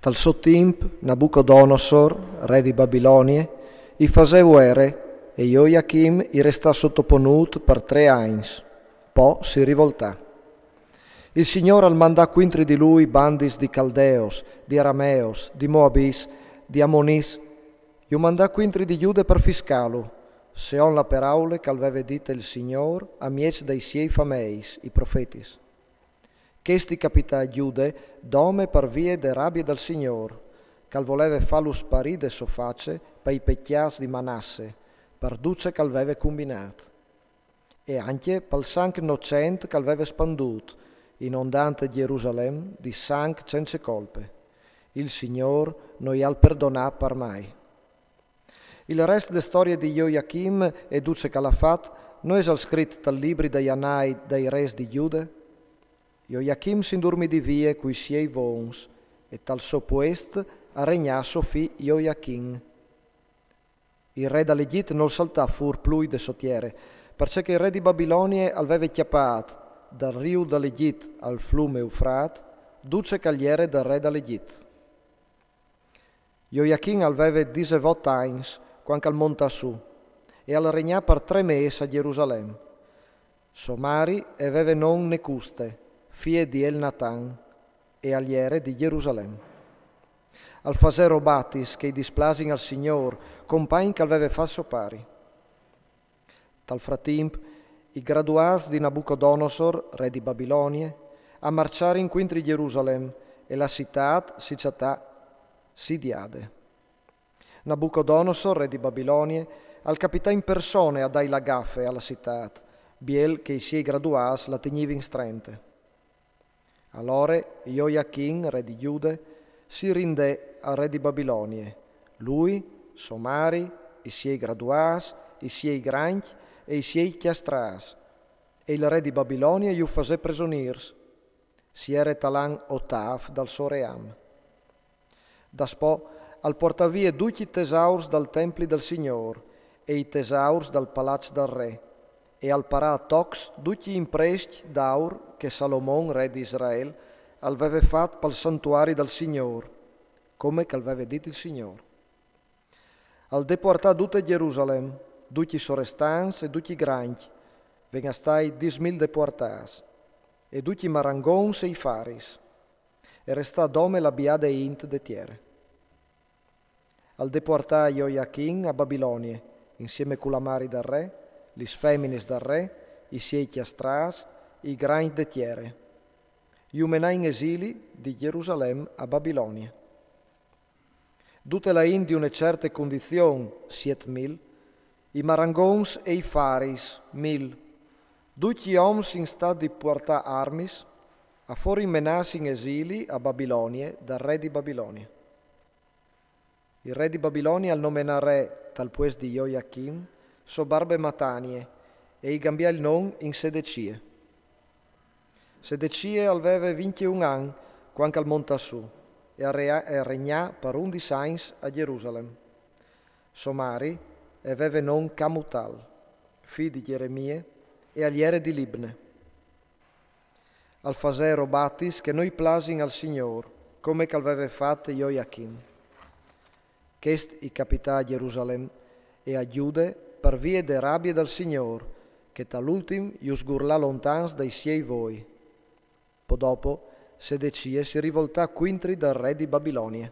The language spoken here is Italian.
Tal suo tempo Nabucodonosor, re di Babilonia, i faceva ere e Joachim i restò sottoponuto per 3 anni, poi si rivoltà. Il Signore al mandà quintri di lui bandis di Caldeos, di Arameos, di Moabis, di Ammonis, io mandà quintri di Giude per fiscalo, se on la paraule che aveva dite il Signore a miec dei siei fameis, i profetis. Chesti capità Giude dome per vie de rabbia del Signore, che voleva fallo sparire de sua face per i pecchias di Manasse, per duce che aveva combinato. E anche per sangue innocente che aveva spanduto, inondante Gerusalemme di sangue senza colpe. Il Signore non ha perdonato per mai. Il resto delle storie di Joachim e duce che l'ha fatto non è scritto dal libro dei Anai dei re di Giude. Joachim si indormì di vie coi suoi vons e tal suo posto a regnare suo figlio Joachim. Il re dall'Egitto non saltà fur plui de sottiere, perché il re di Babilonia aveva chiappato dal rio dall'Egitto al fiume Eufrat, duce cagliere del re dall'Egitto. Joachim aveva 18 anni quando al monta su e al regnà per 3 mesi a Gerusalemme. Somari aveva non Necuste, figlia di Elnatan e aliere di Gerusalemme. Al fasero Batis che i displasin al Signor, compagni che aveva fatto pari. Tal frattempo, i graduati di Nabucodonosor, re di Babilonia, a marciare in quintri Gerusalemme e la città si diade. Nabucodonosor, re di Babilonia, al capità in persone a dai la gaffe alla città, biel che i suoi graduati la teniva in strente. Allora Joachim, re di Giude, si rindè al re di Babilonia, lui, Somari, i suoi graduati, i suoi granchi e i suoi chiastras, e il re di Babilonia gli fase presoniers, si era talan ottav dal suo ream. Daspo al portavia tutti i tesauri dal templi del Signore e i tesauri dal palazzo del re, e al parà tox tutti gli impresti d'aur che Salomon, re di Israele, aveva fatto per il santuario del Signore, come che aveva detto il Signore. Al deportà tutta Gerusalemme, tutti i sorestanti e tutti i granchi, venga stai 10.000 deportati, e tutti i marangons e i faris, e restà dome la biada e int de tiere. Al deportà Joachim a Babilonia, insieme con la mari del re, gli feminis del re, i suoi chiastras, i grani de tiere. Iumenà in esili di Gerusalemme a Babilonia. Tutte la in di una certa condizione, 7.000, i marangons e i faris, 1.000, tutti gli uomini in stato di portare armi, a fuori menassi in esili a Babilonia dal re di Babilonia. Il re di Babilonia al nomena re tal pues di Joachim, so barbe Matanie, e i cambia il nome in Sedecia. Sedecia aveva 21 anni quando al monta su e regnà per 11 anni a Gerusalemme. Somari aveva non Camutal, figlio di Geremia e aliere di Libne. Al fasero Batis che noi plasin al Signore, come che aveva fatto Joachim. Chest i capità a Gerusalemme e a Giude per vie de rabbia del Signore, che tal'ultim gli sgurlà lontans dai suoi voi. Poi dopo Sedecia si rivoltà quintri dal re di Babilonia.